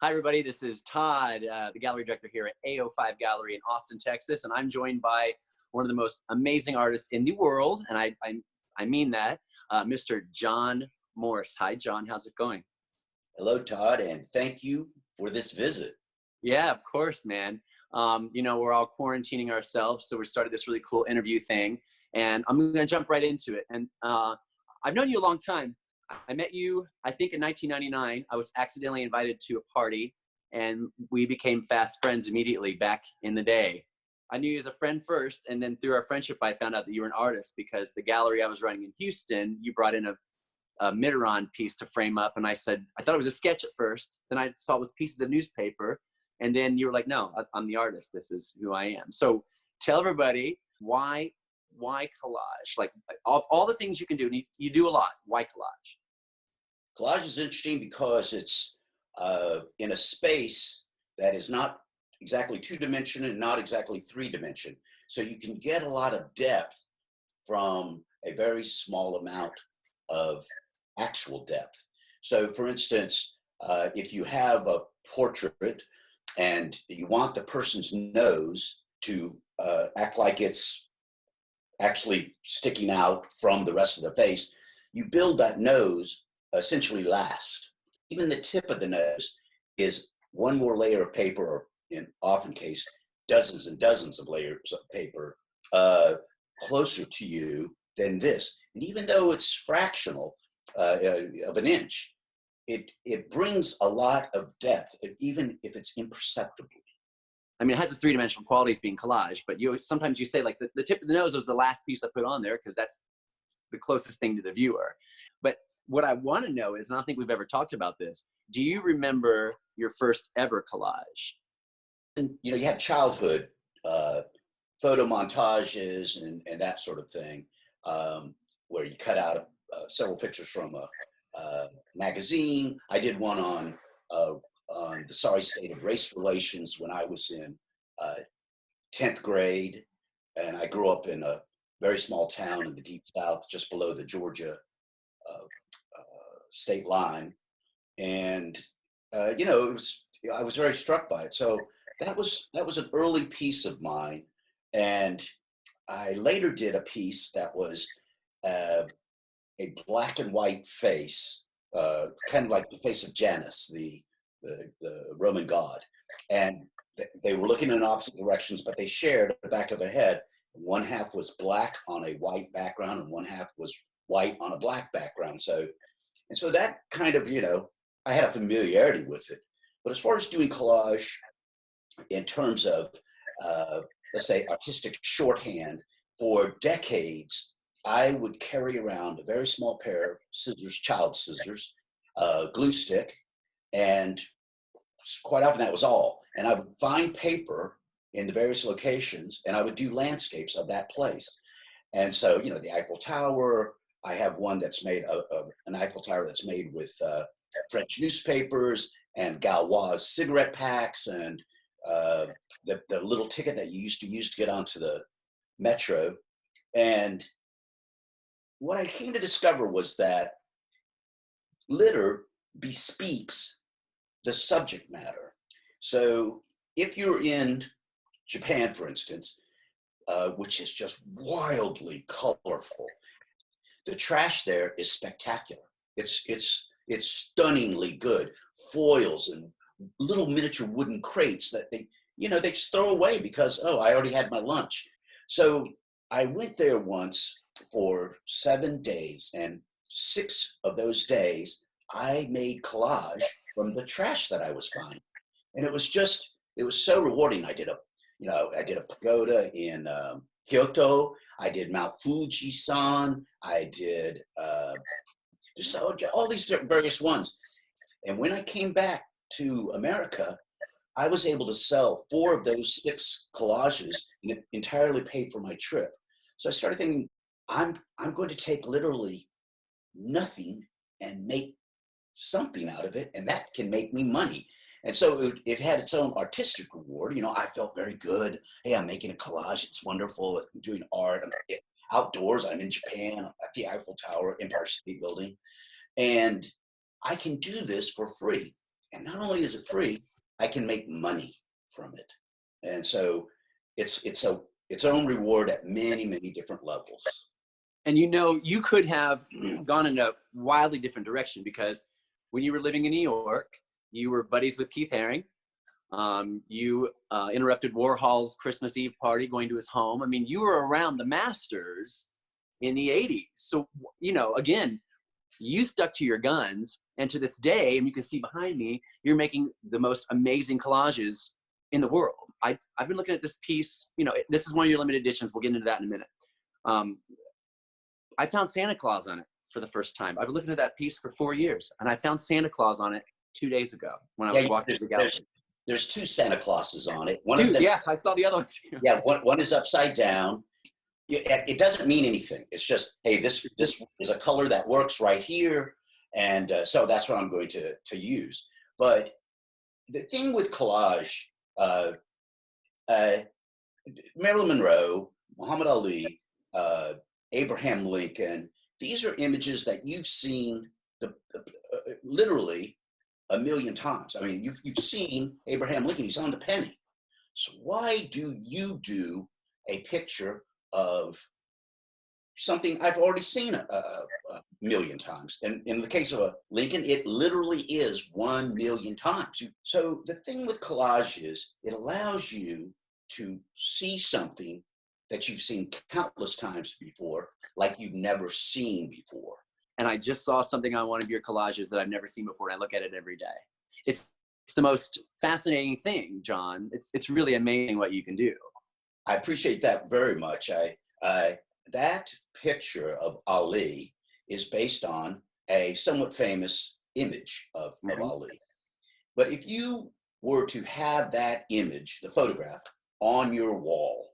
Hi, everybody. This is Todd, the gallery director here at AO5 Gallery in Austin, Texas, and I'm joined by one of the most amazing artists in the world, and I mean that, Mr. John Morse. Hi, John. How's it going? Hello, Todd, and thank you for this visit. Yeah, of course, man. We're all quarantining ourselves, so we started this really cool interview thing, and I'm going to jump right into it. And I've known you a long time. I met you, I think, in 1999. I was accidentally invited to a party, and we became fast friends immediately back in the day. I knew you as a friend first, and then through our friendship, I found out that you were an artist because the gallery I was running in Houston, you brought in a Mitteron piece to frame up, and I said, I thought it was a sketch at first. Then I saw it was pieces of newspaper, and then you were like, no, I'm the artist. This is who I am. So tell everybody why collage? Like, of all the things you can do, and you do a lot, why collage? Collage is interesting because it's in a space that is not exactly two-dimensional and not exactly three-dimensional. So you can get a lot of depth from a very small amount of actual depth. So for instance, if you have a portrait and you want the person's nose to act like it's actually sticking out from the rest of the face, you build that nose essentially last. Even the tip of the nose is one more layer of paper, or in often case, dozens and dozens of layers of paper closer to you than this. And even though it's fractional of an inch, it brings a lot of depth, even if it's imperceptible. I mean, it has its three-dimensional qualities being collage, but sometimes you say, like, the tip of the nose was the last piece I put on there because that's the closest thing to the viewer. But what I want to know is, and I don't think we've ever talked about this, do you remember your first ever collage? And, you have childhood photo montages and that sort of thing, where you cut out several pictures from a magazine. I did one on the sorry state of race relations when I was in 10th grade, and I grew up in a very small town in the deep South, just below the Georgia state line, and I was very struck by it. So that was an early piece of mine, and I later did a piece that was a black and white face, kind of like the face of Janus, the Roman god, and they were looking in opposite directions, but they shared the back of a head. One half was black on a white background, and one half was white on a black background. So that kind of, I had a familiarity with it. But as far as doing collage in terms of, let's say, artistic shorthand, for decades, I would carry around a very small pair of scissors, child scissors, glue stick, and quite often that was all. And I would find paper in the various locations, and I would do landscapes of that place. And so, the Eiffel Tower, I have one that's made of an Eiffel Tower that's made with French newspapers and Gaulois cigarette packs, and the little ticket that you used to use to get onto the metro. And what I came to discover was that litter bespeaks the subject matter. So if you're in Japan, for instance, which is just wildly colorful, the trash there is spectacular. It's stunningly good. Foils and little miniature wooden crates that they just throw away because, oh, I already had my lunch. So I went there once for 7 days, and 6 of those days I made collage from the trash that I was finding. And it was so rewarding. I did a pagoda in Kyoto. I did Mount Fuji-san. I did just all these various ones. And when I came back to America, I was able to sell 4 of those 6 collages, and it entirely paid for my trip. So I started thinking, I'm going to take literally nothing and make something out of it, and that can make me money. And so it had its own artistic reward. I felt very good. Hey, I'm making a collage. It's wonderful. I'm doing art. I'm outdoors. I'm in Japan at the Eiffel Tower, Empire State Building. And I can do this for free. And not only is it free, I can make money from it. And so its own reward at many, many different levels. And you know, you could have gone in a wildly different direction, because when you were living in New York, you were buddies with Keith Haring. You interrupted Warhol's Christmas Eve party going to his home. I mean, you were around the masters in the 80s. So, you know, again, you stuck to your guns. And to this day, and you can see behind me, you're making the most amazing collages in the world. I've been looking at this piece. You know, this is one of your limited editions. We'll get into that in a minute. I found Santa Claus on it for the first time. I've been looking at that piece for 4 years, and I found Santa Claus on it 2 days ago when I was walking through the gallery. There's two Santa Clauses on it. One of them, yeah, I saw the other one too. Yeah, one is upside down. It doesn't mean anything. It's just, hey, this is a color that works right here, and so that's what I'm going to use. But the thing with collage, Marilyn Monroe, Muhammad Ali, Abraham Lincoln, these are images that you've seen literally a million times. I mean, you've seen Abraham Lincoln, he's on the penny. So why do you do a picture of something I've already seen a million times? And in the case of Lincoln, it literally is 1 million times. So the thing with collage is it allows you to see something that you've seen countless times before, like you've never seen before. And I just saw something on one of your collages that I've never seen before, and I look at it every day. It's the most fascinating thing, John. It's really amazing what you can do. I appreciate that very much. That picture of Ali is based on a somewhat famous image of Ali. But if you were to have that image, the photograph, on your wall,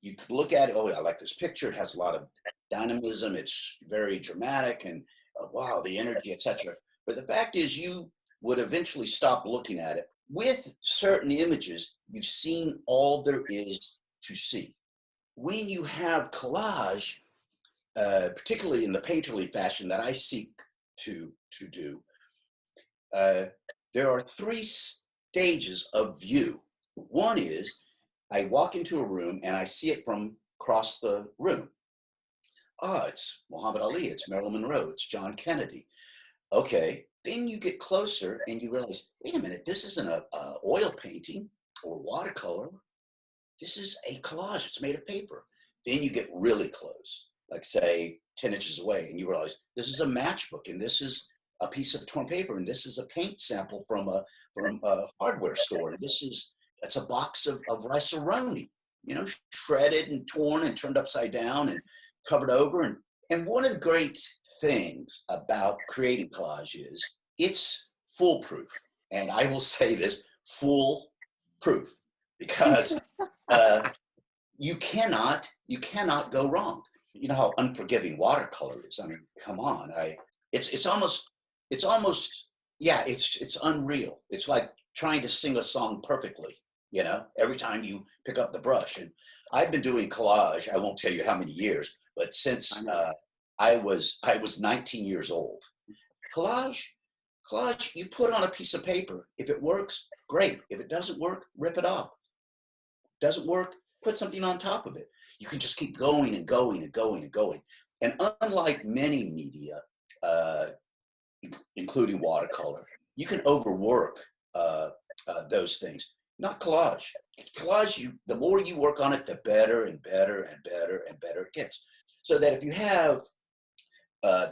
you could look at it, oh, I like this picture. It has a lot of dynamism. It's very dramatic and wow, the energy, etc. But the fact is you would eventually stop looking at it. With certain images, you've seen all there is to see. When you have collage, particularly in the painterly fashion that I seek to do, there are 3 stages of view. One is I walk into a room and I see it from across the room. Oh, it's Muhammad Ali, it's Marilyn Monroe, it's John Kennedy. Okay, then you get closer and you realize, wait a minute, this isn't a oil painting or watercolor. This is a collage, it's made of paper. Then you get really close, like say 10 inches away, and you realize this is a matchbook, and this is a piece of torn paper, and this is a paint sample from a hardware store, and it's a box of rice-a-roni, you know, shredded and torn and turned upside down and covered over. And one of the great things about creating collage is it's foolproof. And I will say this, foolproof, because you cannot go wrong. You know how unforgiving watercolor is. I mean, come on. It's almost it's unreal. It's like trying to sing a song perfectly, you know, every time you pick up the brush. And I've been doing collage, I won't tell you how many years, but since I was 19 years old. Collage, you put on a piece of paper. If it works, great. If it doesn't work, rip it off. Doesn't work, put something on top of it. You can just keep going and going and going and going. And unlike many media, including watercolor, you can overwork those things. Not collage. Collage, the more you work on it, the better and better and better and better it gets. So that if you have a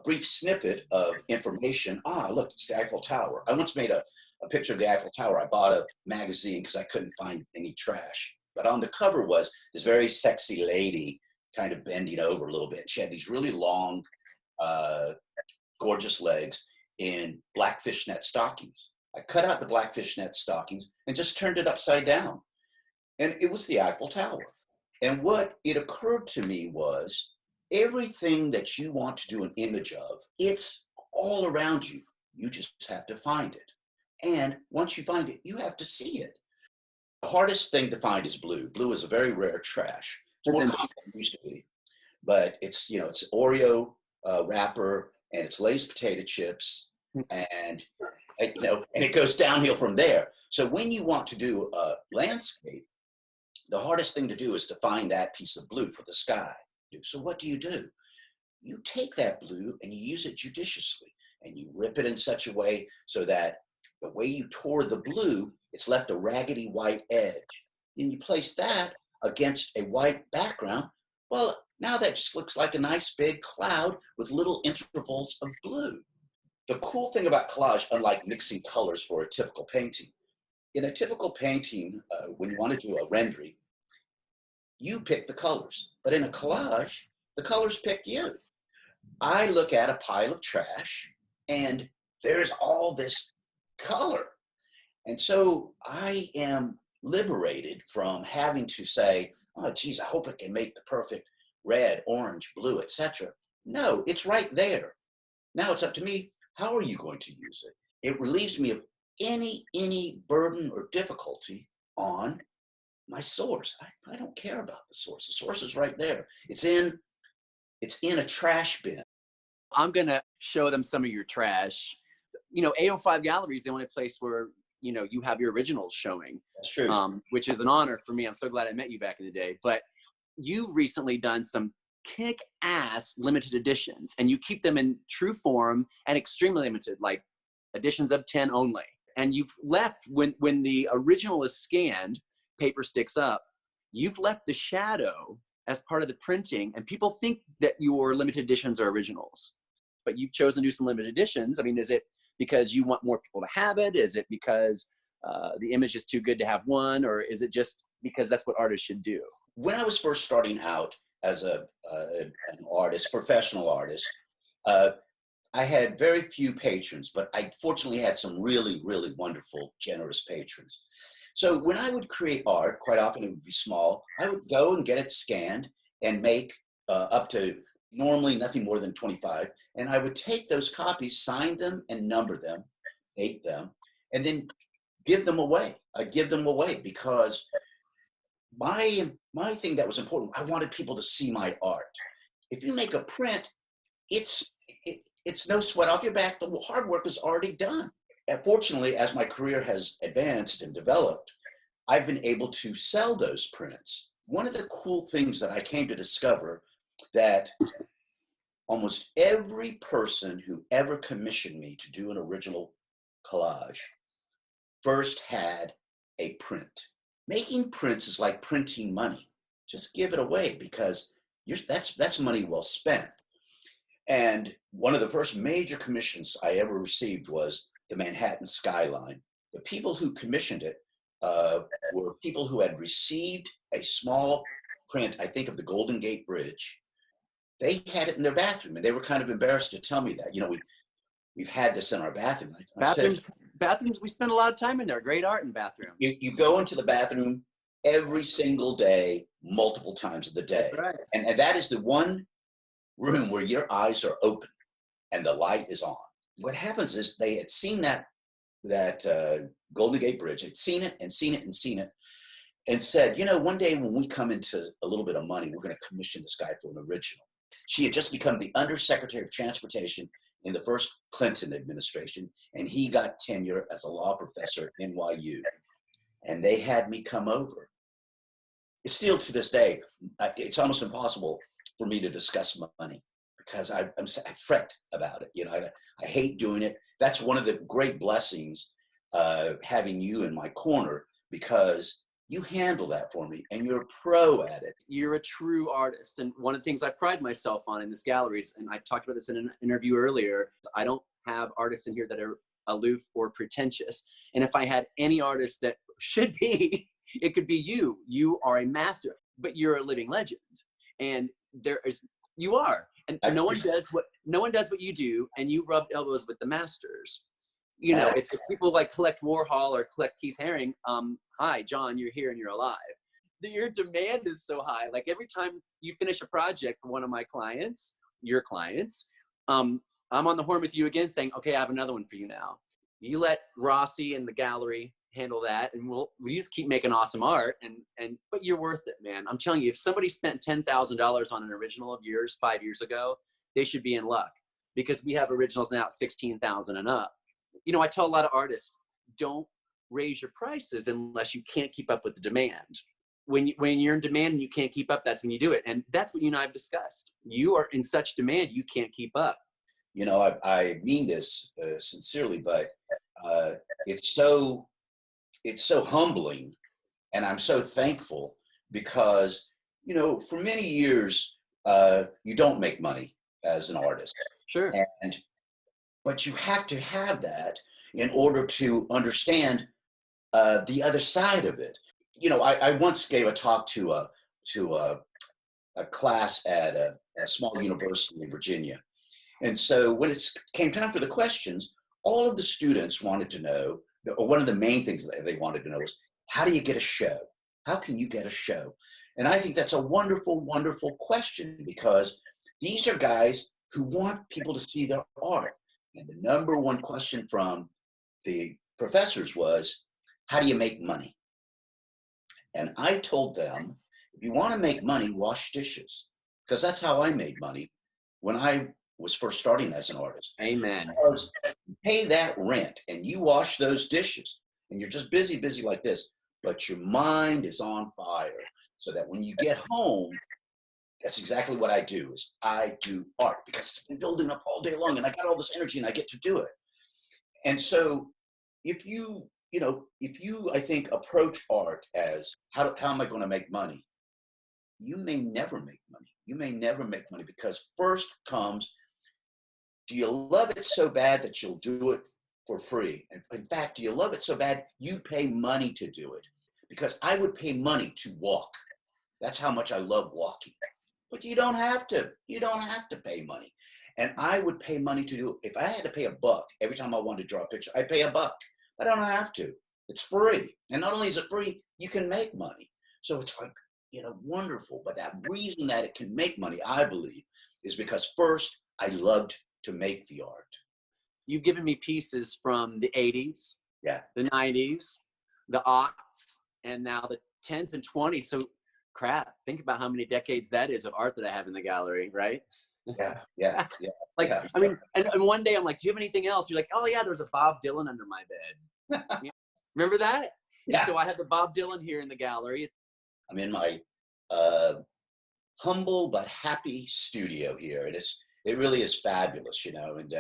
brief snippet of information, look, it's the Eiffel Tower. I once made a picture of the Eiffel Tower. I bought a magazine because I couldn't find any trash. But on the cover was this very sexy lady kind of bending over a little bit. She had these really long, gorgeous legs in black fishnet stockings. I cut out the black fishnet stockings and just turned it upside down. And it was the Eiffel Tower. And what it occurred to me was everything that you want to do an image of, it's all around you. You just have to find it. And once you find it, you have to see it. The hardest thing to find is blue. Blue is a very rare trash. It's more common than it used to be. But it's, it's Oreo wrapper, and it's Lay's potato chips, and and it goes downhill from there. So when you want to do a landscape, the hardest thing to do is to find that piece of blue for the sky. So what do? You take that blue and you use it judiciously, and you rip it in such a way so that the way you tore the blue, it's left a raggedy white edge. And you place that against a white background. Well, now that just looks like a nice big cloud with little intervals of blue. The cool thing about collage, unlike mixing colors for a typical painting, in a typical painting, when you want to do a rendering, you pick the colors. But in a collage, the colors pick you. I look at a pile of trash and there's all this color. And so I am liberated from having to say, oh, geez, I hope I can make the perfect red, orange, blue, etc. No, it's right there. Now it's up to me. How are you going to use it? It relieves me of any burden or difficulty on my source. I don't care about the source. The source is right there. It's in a trash bin. I'm going to show them some of your trash. A05 Gallery is the only place where, you have your originals showing. That's true. Which is an honor for me. I'm so glad I met you back in the day. But you've recently done some kick-ass limited editions, and you keep them in true form and extremely limited, like editions of 10 only. And you've left, when the original is scanned, paper sticks up, you've left the shadow as part of the printing, and people think that your limited editions are originals, but you've chosen to do some limited editions. I mean, is it because you want more people to have it? Is it because the image is too good to have one? Or is it just because that's what artists should do? When I was first starting out as an artist, professional artist, I had very few patrons, but I fortunately had some really, really wonderful, generous patrons. So when I would create art, quite often it would be small, I would go and get it scanned and make up to normally nothing more than 25. And I would take those copies, sign them and number them, date them, and then give them away. I'd give them away because my thing that was important, I wanted people to see my art. If you make a print, it's no sweat off your back. The hard work is already done. And fortunately, as my career has advanced and developed, I've been able to sell those prints. One of the cool things that I came to discover, that almost every person who ever commissioned me to do an original collage first had a print. Making prints is like printing money. Just give it away, because that's money well spent. And one of the first major commissions I ever received was the Manhattan skyline. The people who commissioned it were people who had received a small print, I think, of the Golden Gate Bridge. They had it in their bathroom, and they were kind of embarrassed to tell me that. We've had this in our bathroom. Bathrooms, we spend a lot of time in there. Great art in bathroom. You go into the bathroom every single day, multiple times of the day. Right. And that is the one room where your eyes are open and the light is on. What happens is they had seen that Golden Gate Bridge, had seen it and seen it and seen it, and said, one day when we come into a little bit of money, we're going to commission this guy for an original. She had just become the Undersecretary of Transportation in the first Clinton administration, and he got tenure as a law professor at NYU. And they had me come over. It's still to this day, it's almost impossible for me to discuss money, because I fret about it. I hate doing it. That's one of the great blessings having you in my corner, because you handle that for me and you're a pro at it. You're a true artist. And one of the things I pride myself on in this gallery, and I talked about this in an interview earlier, I don't have artists in here that are aloof or pretentious. And if I had any artist that should be, it could be you. You are a master, but you're a living legend. And you are. And no one does what you do, and you rub elbows with the masters. If people like collect Warhol or collect Keith Haring, hi, John, you're here and you're alive. Your demand is so high. Like every time you finish a project for one of my clients, your clients, I'm on the horn with you again saying, okay, I have another one for you now. You let Rossi and the gallery handle that, and we just keep making awesome art. But you're worth it, man. I'm telling you, if somebody spent $10,000 on an original of yours 5 years ago, they should be in luck, because we have originals now at $16,000 and up. you know, I tell a lot of artists, don't raise your prices unless you can't keep up with the demand. When you're in demand and you can't keep up, that's when you do it. And that's what you and I have discussed. You are in such demand, you can't keep up. You know, I mean this sincerely, but it's so humbling, and I'm so thankful because, you know, for many years you don't make money as an artist. Sure. But you have to have that in order to understand the other side of it. You know, I once gave a talk to a class at a small university in Virginia. And so when it came time for the questions, all of the students wanted to know, or one of the main things that they wanted to know was, how do you get a show? How can you get a show? And I think that's a wonderful, wonderful question, because these are guys who want people to see their art. And the number one question from the professors was, how do you make money? And I told them, if you want to make money, wash dishes, because that's how I made money when I was first starting as an artist. Amen. Because you pay that rent and you wash those dishes and you're just busy like this, but your mind is on fire, so that when you get home, that's exactly what I do, is I do art, because it's been building up all day long and I got all this energy and I get to do it. And so if you I think, approach art as, how am I going to make money? You may never make money. You may never make money, because first comes, do you love it so bad that you'll do it for free? And in fact, do you love it so bad you pay money to do it? Because I would pay money to walk. That's how much I love walking. But you don't have to. You don't have to pay money. And I would pay money to do it. If I had to pay $1 every time I wanted to draw a picture, I'd pay $1. I don't have to. It's free. And not only is it free, you can make money. So it's like, you know, wonderful. But that reason that it can make money, I believe, is because first, I loved to make the art. You've given me pieces from the 80s, Yeah, the 90s, the aughts, and now the 10s and 20s. So crap, think about how many decades that is of art that I have in the gallery, right? yeah. Like, yeah. I mean, and one day I'm like, do you have anything else? You're like, oh yeah, there's a Bob Dylan under my bed. Remember that? Yeah. So I have the Bob Dylan here in the gallery. I'm in my humble but happy studio here, and it really is fabulous, you know. And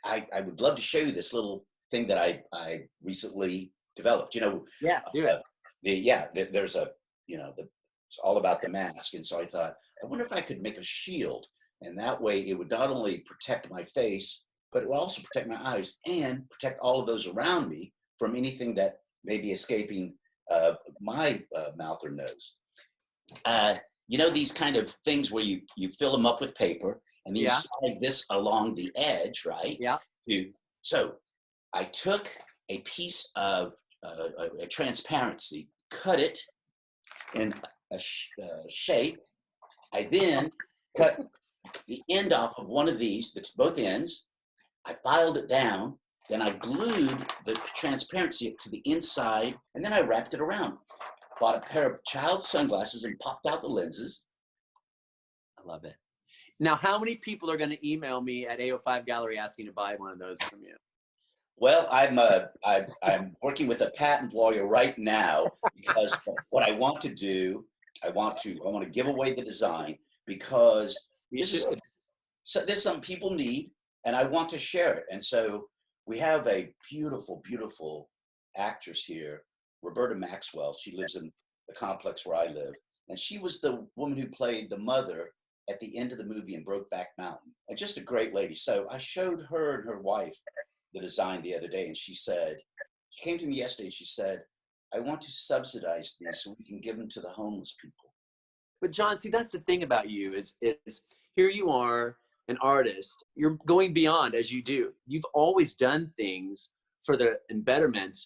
I would love to show you this little thing that I recently developed. You know, Yeah, do it. There's a, you know, it's all about the mask, and so I thought, I wonder if I could make a shield, and that way it would not only protect my face, but it would also protect my eyes and protect all of those around me from anything that may be escaping my mouth or nose. You know, these kind of things where you fill them up with paper and then you slide this along the edge, right? Yeah. So I took a piece of a transparency, cut it in a shape. I then cut the end off of one of these, that's both ends. I filed it down. Then I glued the transparency to the inside, and then I wrapped it around. Bought a pair of child's sunglasses and popped out the lenses. I love it. Now, how many people are going to email me at AO5 Gallery asking to buy one of those from you? Well, I'm working with a patent lawyer right now, because what I want to do, I want to give away the design, because this is something people need, and I want to share it. And so we have a beautiful, beautiful actress here, Roberta Maxwell. She lives in the complex where I live, and she was the woman who played the mother at the end of the movie in Brokeback Mountain, and just a great lady. So I showed her and her wife the design the other day, and she came to me yesterday and she said, I want to subsidize these so we can give them to the homeless people. But John, see, that's the thing about you is here you are, an artist. You're going beyond, as you do. You've always done things for the betterment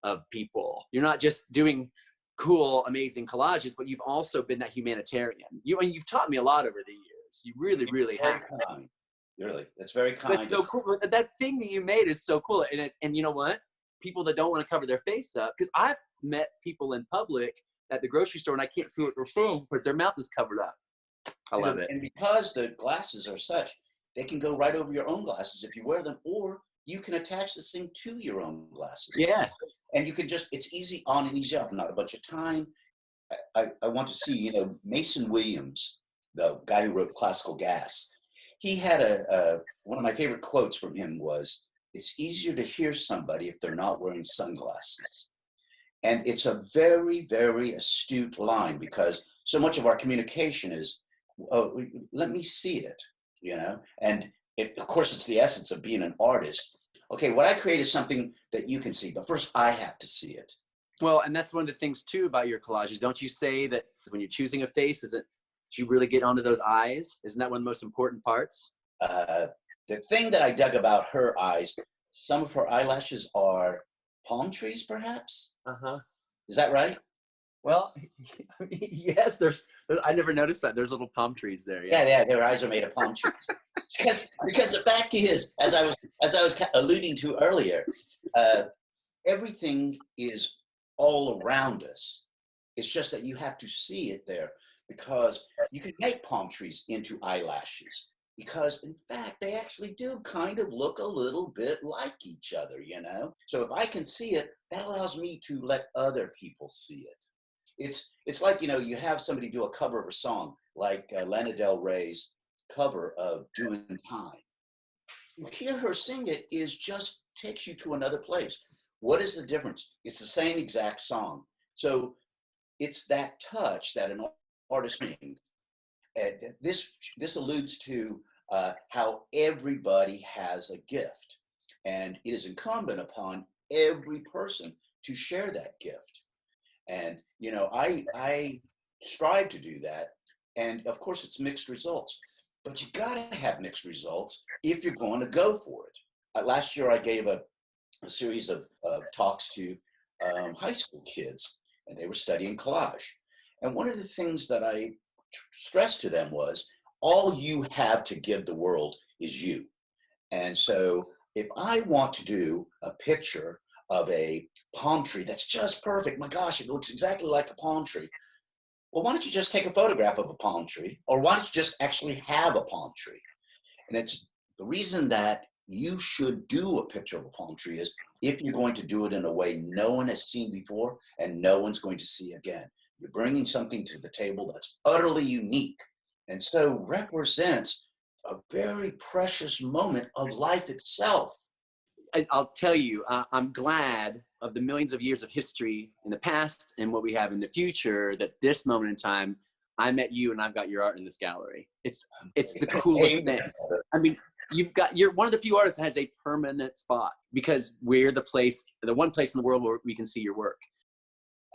of people. You're not just doing cool, amazing collages, but you've also been that humanitarian. You've taught me a lot over the years. You really, really have. Kind. Really, that's very kind. That's so cool. That thing that you made is so cool. And you know what? People that don't want to cover their face up, because I've met people in public at the grocery store and I can't see what they're saying because their mouth is covered up. I love it. And because the glasses are such, they can go right over your own glasses if you wear them, or you can attach this thing to your own glasses. Yeah. And you can just, it's easy on and easy off, not a bunch of time. I want to see, you know, Mason Williams, the guy who wrote Classical Gas. He had one of my favorite quotes from him was, "It's easier to hear somebody if they're not wearing sunglasses." And it's a very, very astute line, because so much of our communication is, oh, let me see it, you know? And of course, it's the essence of being an artist. Okay, what I create is something that you can see, but first I have to see it. Well, and that's one of the things too about your collages. Don't you say that when you're choosing a face, do you really get onto those eyes? Isn't that one of the most important parts? The thing that I dug about her eyes, some of her eyelashes are palm trees, perhaps? Uh-huh. Is that right? Well, yes, I never noticed that. There's little palm trees there. Yeah, their eyes are made of palm trees. because the fact is, as I was alluding to earlier, everything is all around us. It's just that you have to see it there, because you can make palm trees into eyelashes, because in fact they actually do kind of look a little bit like each other, you know. So if I can see it, that allows me to let other people see it. It's like, you know, you have somebody do a cover of a song, like Lana Del Rey's cover of "Doing Time." You hear her sing it, just takes you to another place. What is the difference? It's the same exact song. So it's that touch that an artist needs. This alludes to how everybody has a gift, and it is incumbent upon every person to share that gift. And you know, I strive to do that, and of course it's mixed results, but you gotta have mixed results if you're going to go for it. Last year I gave a series of talks to high school kids, and they were studying collage. And one of the things that I stressed to them was, all you have to give the world is you. And so if I want to do a picture of a palm tree that's just perfect, my gosh, it looks exactly like a palm tree. Well, why don't you just take a photograph of a palm tree? Or why don't you just actually have a palm tree? And it's the reason that you should do a picture of a palm tree is, if you're going to do it in a way no one has seen before and no one's going to see again. You're bringing something to the table that's utterly unique, and so represents a very precious moment of life itself. I'll tell you, I'm glad of the millions of years of history in the past and what we have in the future, that this moment in time, I met you and I've got your art in this gallery. It's the coolest thing. I mean, you're one of the few artists that has a permanent spot, because we're the one place in the world where we can see your work.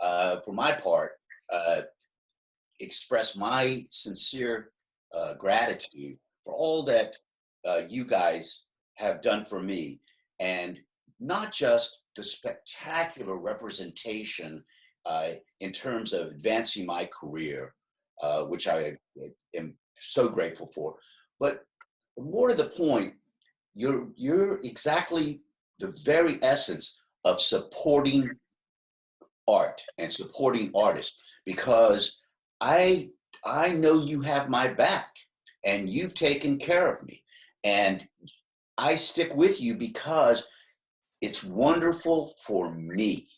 For my part, express my sincere gratitude for all that you guys have done for me, and not just the spectacular representation in terms of advancing my career, which I am so grateful for, but more to the point, you're exactly the very essence of supporting art and supporting artists, because I know you have my back and you've taken care of me, and I stick with you because it's wonderful for me.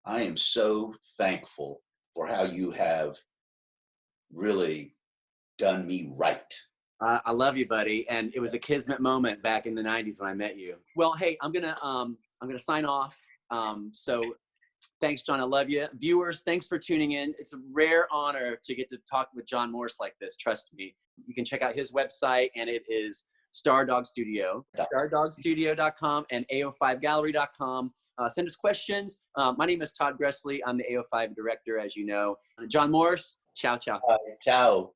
I am so thankful for how you have really done me right. I love you, buddy. And it was a kismet moment back in the 90s when I met you. Well, hey, I'm gonna sign off. So thanks, John. I love you. Viewers, thanks for tuning in. It's a rare honor to get to talk with John Morse like this. Trust me. You can check out his website, and it is Stardog Studio, stardogstudio.com and ao5gallery.com. Send us questions. My name is Todd Gressley. I'm the AO5 director, as you know. John Morse, ciao, ciao. Ciao.